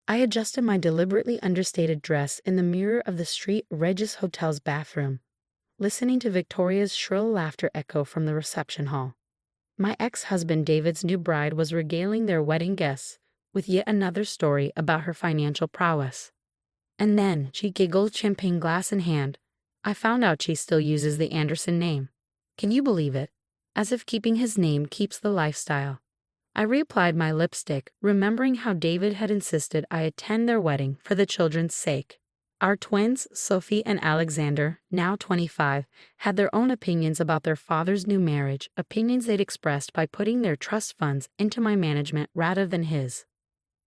I adjusted my deliberately understated dress in the mirror of the Street Regis Hotel's bathroom, listening to Victoria's shrill laughter echo from the reception hall. My ex-husband David's new bride was regaling their wedding guests with yet another story about her financial prowess. And then, she giggled, champagne glass in hand. I found out she still uses the Anderson name. Can you believe it? As if keeping his name keeps the lifestyle. I reapplied my lipstick, remembering how David had insisted I attend their wedding for the children's sake. Our twins, Sophie and Alexander, now 25, had their own opinions about their father's new marriage, opinions they'd expressed by putting their trust funds into my management rather than his.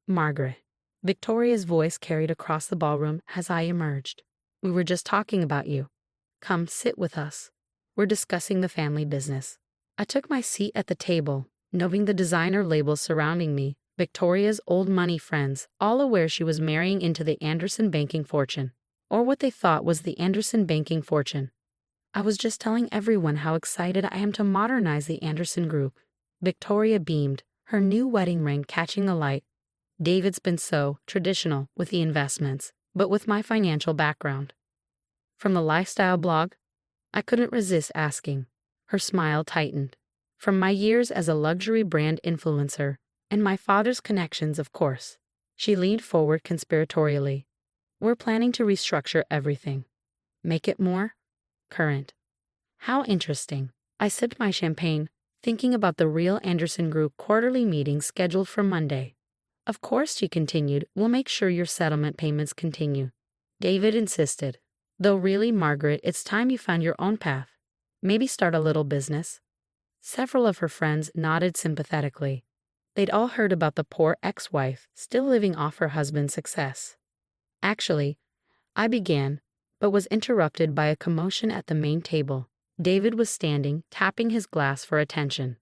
Margaret. Victoria's voice carried across the ballroom as I emerged. We were just talking about you. Come sit with us. We're discussing the family business. I took my seat at the table, noting the designer labels surrounding me, Victoria's old money friends, all aware she was marrying into the Anderson banking fortune, or what they thought was the Anderson banking fortune. I was just telling everyone how excited I am to modernize the Anderson Group. Victoria beamed, her new wedding ring catching alight. David's been so traditional with the investments, but with my financial background. From the lifestyle blog? I couldn't resist asking. Her smile tightened. From my years as a luxury brand influencer, and my father's connections, of course. She leaned forward conspiratorially. We're planning to restructure everything. Make it more current. How interesting. I sipped my champagne, thinking about the real Anderson Group quarterly meeting scheduled for Monday. Of course, she continued, we'll make sure your settlement payments continue. David insisted. Though really, Margaret, it's time you found your own path. Maybe start a little business. Several of her friends nodded sympathetically. They'd all heard about the poor ex-wife still living off her husband's success. Actually, I began, but was interrupted by a commotion at the main table. David was standing, tapping his glass for attention.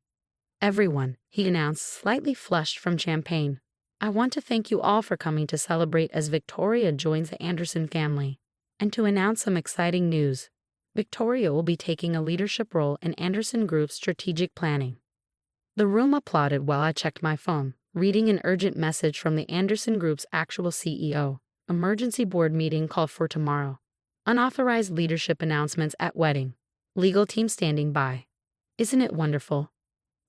Everyone, he announced, slightly flushed from champagne. I want to thank you all for coming to celebrate as Victoria joins the Anderson family, and to announce some exciting news. Victoria will be taking a leadership role in Anderson Group's strategic planning. The room applauded while I checked my phone, reading an urgent message from the Anderson Group's actual CEO. Emergency board meeting called for tomorrow. Unauthorized leadership announcements at wedding. Legal team standing by. Isn't it wonderful?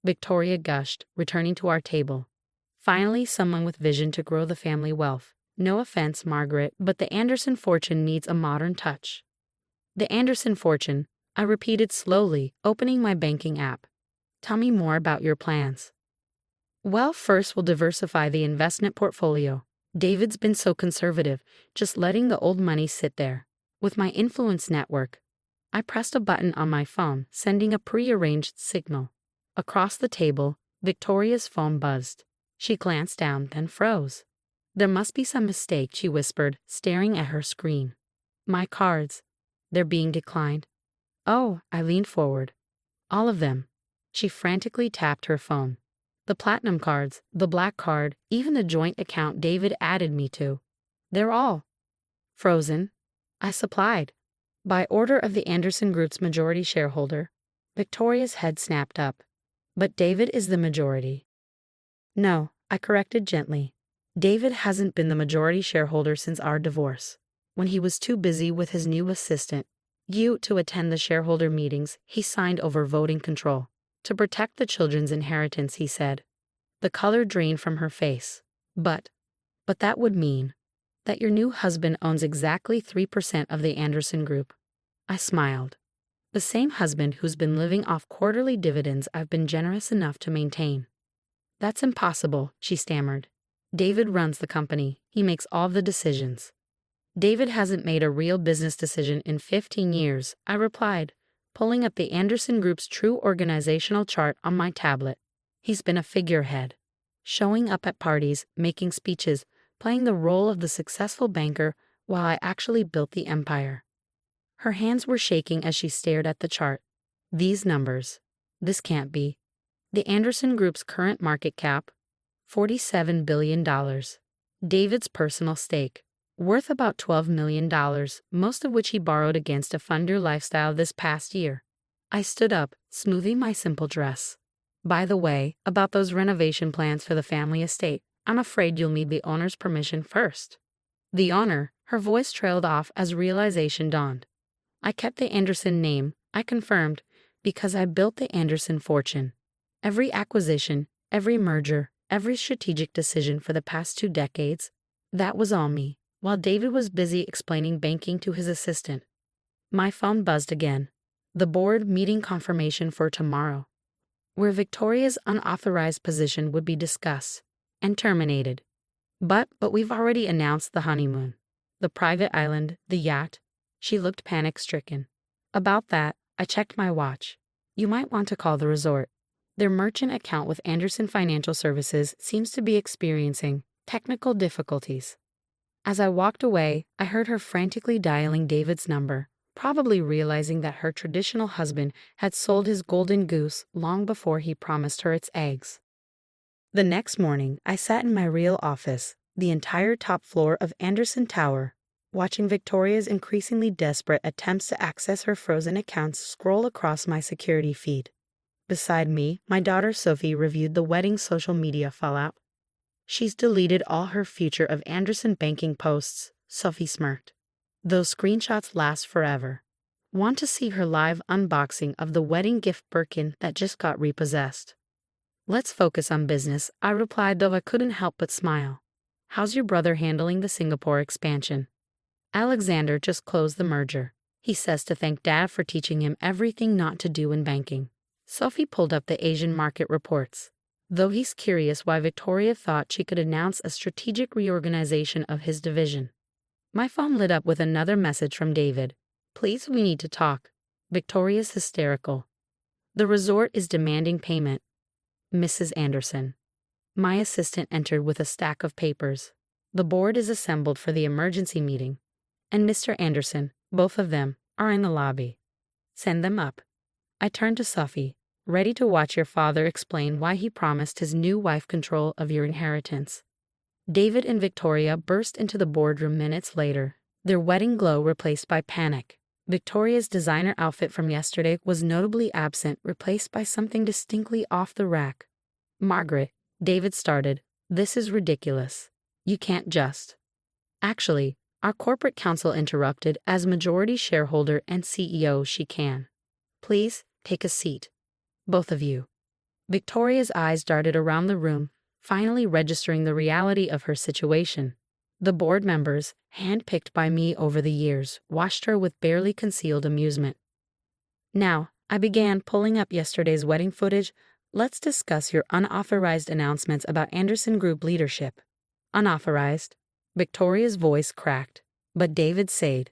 Victoria gushed, returning to our table. Finally, someone with vision to grow the family wealth. No offense, Margaret, but the Anderson fortune needs a modern touch. The Anderson fortune, I repeated slowly, opening my banking app. Tell me more about your plans. Well, first we'll diversify the investment portfolio. David's been so conservative, just letting the old money sit there. With my influence network, I pressed a button on my phone, sending a prearranged signal. Across the table, Victoria's phone buzzed. She glanced down, then froze. There must be some mistake, she whispered, staring at her screen. My cards. They're being declined. Oh, I leaned forward. All of them. She frantically tapped her phone. The platinum cards, the black card, even the joint account David added me to. They're all frozen. I supplied. By order of the Anderson Group's majority shareholder. Victoria's head snapped up. But David is the majority. No, I corrected gently. David hasn't been the majority shareholder since our divorce. When he was too busy with his new assistant, Yu, to attend the shareholder meetings, he signed over voting control. To protect the children's inheritance, he said. The color drained from her face. But that would mean that your new husband owns exactly 3% of the Anderson Group. I smiled. The same husband who's been living off quarterly dividends I've been generous enough to maintain. That's impossible, she stammered. David runs the company. He makes all the decisions. David hasn't made a real business decision in 15 years, I replied, pulling up the Anderson Group's true organizational chart on my tablet. He's been a figurehead, showing up at parties, making speeches, playing the role of the successful banker while I actually built the empire. Her hands were shaking as she stared at the chart. These numbers. This can't be. The Anderson Group's current market cap, $47 billion. David's personal stake, worth about $12 million, most of which he borrowed against a funder lifestyle this past year. I stood up, smoothing my simple dress. By the way, about those renovation plans for the family estate, I'm afraid you'll need the owner's permission first. The owner, her voice trailed off as realization dawned. I kept the Anderson name, I confirmed, because I built the Anderson fortune. Every acquisition, every merger, every strategic decision for the past 2 decades, that was all me, while David was busy explaining banking to his assistant. My phone buzzed again. The board meeting confirmation for tomorrow, where Victoria's unauthorized position would be discussed and terminated. But we've already announced the honeymoon. The private island, the yacht. She looked panic-stricken. About that, I checked my watch. You might want to call the resort. Their merchant account with Anderson Financial Services seems to be experiencing technical difficulties. As I walked away, I heard her frantically dialing David's number, probably realizing that her traditional husband had sold his golden goose long before he promised her its eggs. The next morning, I sat in my real office, the entire top floor of Anderson Tower, watching Victoria's increasingly desperate attempts to access her frozen accounts scroll across my security feed. Beside me, my daughter Sophie reviewed the wedding's social media fallout. She's deleted all her future of Anderson banking posts, Sophie smirked. Those screenshots last forever. Want to see her live unboxing of the wedding gift Birkin that just got repossessed? Let's focus on business, I replied, though I couldn't help but smile. How's your brother handling the Singapore expansion? Alexander just closed the merger. He says to thank Dad for teaching him everything not to do in banking. Sophie pulled up the Asian market reports. Though he's curious why Victoria thought she could announce a strategic reorganization of his division. My phone lit up with another message from David. Please, we need to talk. Victoria's hysterical. The resort is demanding payment. Mrs. Anderson. My assistant entered with a stack of papers. The board is assembled for the emergency meeting, and Mr. Anderson, both of them, are in the lobby. Send them up. I turned to Sophie, ready to watch your father explain why he promised his new wife control of your inheritance. David and Victoria burst into the boardroom minutes later, their wedding glow replaced by panic. Victoria's designer outfit from yesterday was notably absent, replaced by something distinctly off the rack. Margaret, David started, this is ridiculous. You can't just. Actually, our corporate counsel interrupted. As majority shareholder and CEO, she can. Please, take a seat. Both of you. Victoria's eyes darted around the room, finally registering the reality of her situation. The board members, handpicked by me over the years, watched her with barely concealed amusement. Now, I began pulling up yesterday's wedding footage. Let's discuss your unauthorized announcements about Anderson Group leadership. Unauthorized. Victoria's voice cracked, but David said.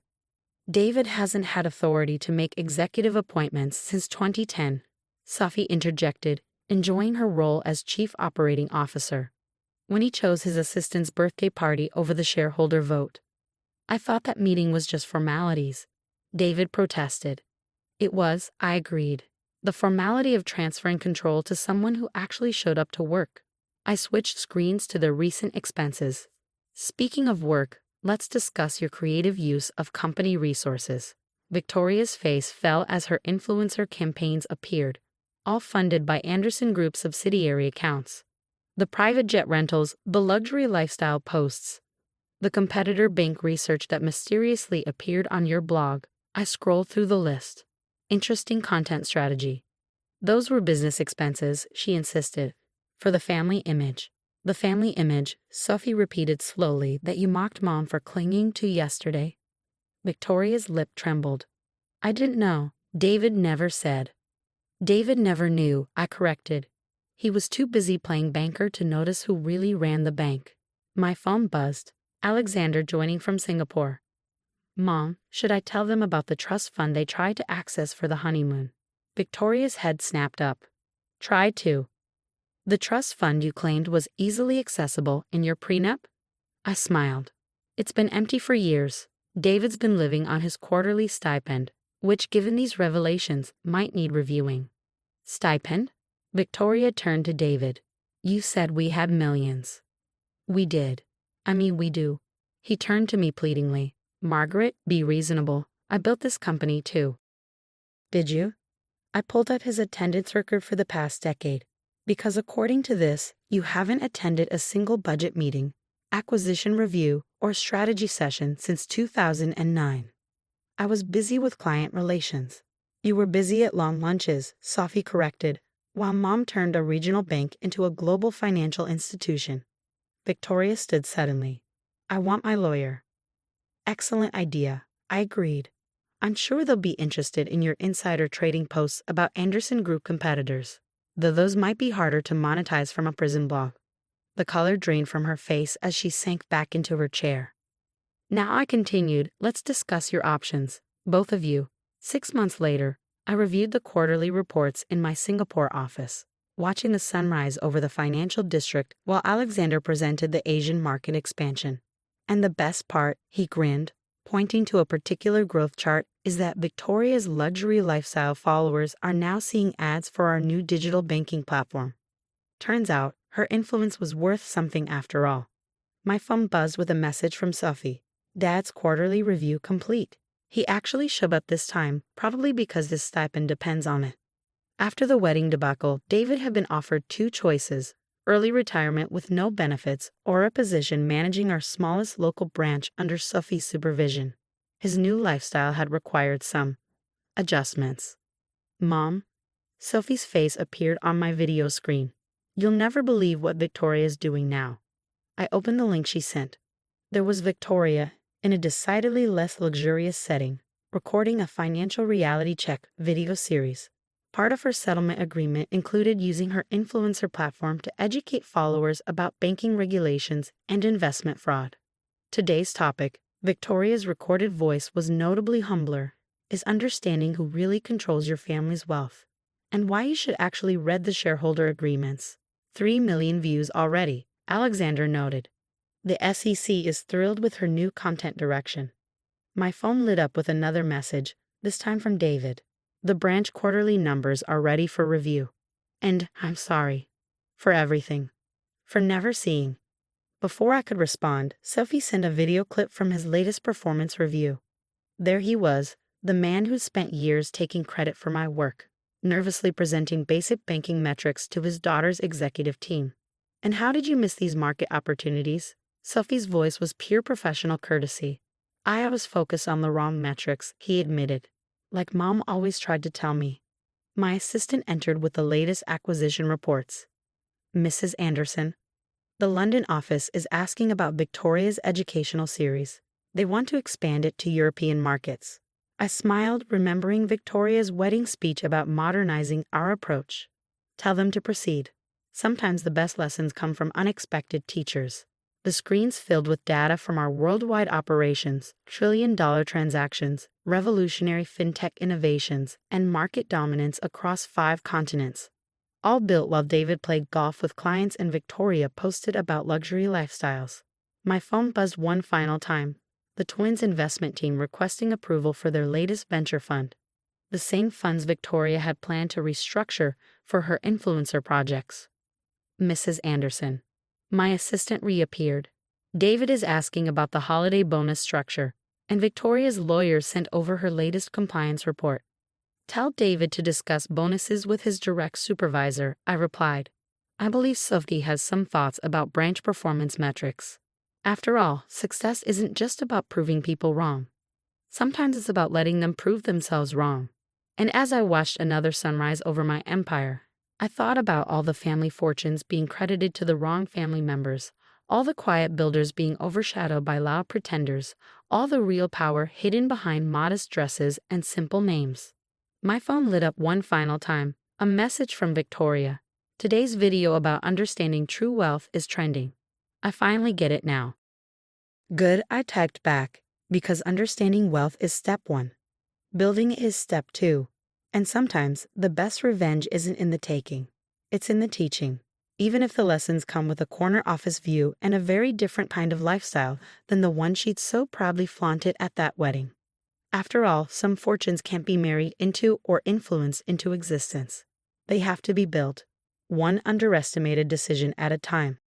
David hasn't had authority to make executive appointments since 2010, Sophie interjected, enjoying her role as chief operating officer, when he chose his assistant's birthday party over the shareholder vote. I thought that meeting was just formalities. David protested. It was, I agreed. The formality of transferring control to someone who actually showed up to work. I switched screens to their recent expenses. Speaking of work, let's discuss your creative use of company resources. Victoria's face fell as her influencer campaigns appeared, all funded by Anderson Group subsidiary accounts. The private jet rentals, the luxury lifestyle posts, the competitor bank research that mysteriously appeared on your blog. I scrolled through the list. Interesting content strategy. Those were business expenses, she insisted. For the family image. The family image, Sophie repeated slowly, that you mocked Mom for clinging to yesterday. Victoria's lip trembled. I didn't know. David never said. David never knew, I corrected. He was too busy playing banker to notice who really ran the bank. My phone buzzed. Alexander joining from Singapore. Mom, should I tell them about the trust fund they tried to access for the honeymoon? Victoria's head snapped up. Try to. The trust fund you claimed was easily accessible in your prenup? I smiled. It's been empty for years. David's been living on his quarterly stipend, which, given these revelations, might need reviewing. Stipend? Victoria turned to David. You said we had millions. We did. We do. He turned to me pleadingly. Margaret, be reasonable. I built this company too. Did you? I pulled up his attendance record for the past decade. Because according to this, You haven't attended a single budget meeting, acquisition review, or strategy session since 2009. I was busy with client relations. You were busy at long lunches, Sophie corrected, while Mom turned a regional bank into a global financial institution. Victoria stood suddenly. I want my lawyer. Excellent idea, I agreed. I'm sure they'll be interested in your insider trading posts about Anderson Group competitors, though those might be harder to monetize from a prison blog. The color drained from her face as she sank back into her chair. Now, I continued, let's discuss your options, both of you. 6 months later, I reviewed the quarterly reports in my Singapore office, watching the sunrise over the financial district while Alexander presented the Asian market expansion. And the best part, he grinned, pointing to a particular growth chart, is that Victoria's luxury lifestyle followers are now seeing ads for our new digital banking platform. Turns out, her influence was worth something after all. My phone buzzed with a message from Sophie. Dad's quarterly review complete. He actually showed up this time, probably because his stipend depends on it. After the wedding debacle, David had been offered 2 choices: early retirement with no benefits, or a position managing our smallest local branch under Sophie's supervision. His new lifestyle had required some adjustments. Mom? Sophie's face appeared on my video screen. You'll never believe what Victoria is doing now. I opened the link she sent. There was Victoria, in a decidedly less luxurious setting, recording a financial reality check video series. Part of her settlement agreement included using her influencer platform to educate followers about banking regulations and investment fraud. Today's topic, Victoria's recorded voice, was notably humbler, is understanding who really controls your family's wealth, and why you should actually read the shareholder agreements. 3 million views already, Alexander noted. The SEC is thrilled with her new content direction. My phone lit up with another message, this time from David. The branch quarterly numbers are ready for review. And I'm sorry. For everything. For never seeing. Before I could respond, Sophie sent a video clip from his latest performance review. There he was, the man who spent years taking credit for my work, nervously presenting basic banking metrics to his daughter's executive team. And how did you miss these market opportunities? Sophie's voice was pure professional courtesy. I was focused on the wrong metrics, he admitted. Like Mom always tried to tell me. My assistant entered with the latest acquisition reports. Mrs. Anderson. The London office is asking about Victoria's educational series. They want to expand it to European markets. I smiled, remembering Victoria's wedding speech about modernizing our approach. Tell them to proceed. Sometimes the best lessons come from unexpected teachers. The screens filled with data from our worldwide operations, trillion-dollar transactions, revolutionary fintech innovations, and market dominance across 5 continents. All built while David played golf with clients and Victoria posted about luxury lifestyles. My phone buzzed one final time. The twins' investment team requesting approval for their latest venture fund. The same funds Victoria had planned to restructure for her influencer projects. Mrs. Anderson. My assistant reappeared. David is asking about the holiday bonus structure, and Victoria's lawyer sent over her latest compliance report. Tell David to discuss bonuses with his direct supervisor, I replied. I believe Sophie has some thoughts about branch performance metrics. After all, success isn't just about proving people wrong. Sometimes it's about letting them prove themselves wrong. And as I watched another sunrise over my empire, I thought about all the family fortunes being credited to the wrong family members, all the quiet builders being overshadowed by loud pretenders, all the real power hidden behind modest dresses and simple names. My phone lit up one final time, a message from Victoria. Today's video about understanding true wealth is trending. I finally get it now. Good, I typed back, because understanding wealth is step 1. Building is step 2. And sometimes, the best revenge isn't in the taking. It's in the teaching. Even if the lessons come with a corner office view and a very different kind of lifestyle than the one she'd so proudly flaunted at that wedding. After all, some fortunes can't be married into or influenced into existence. They have to be built, one underestimated decision at a time.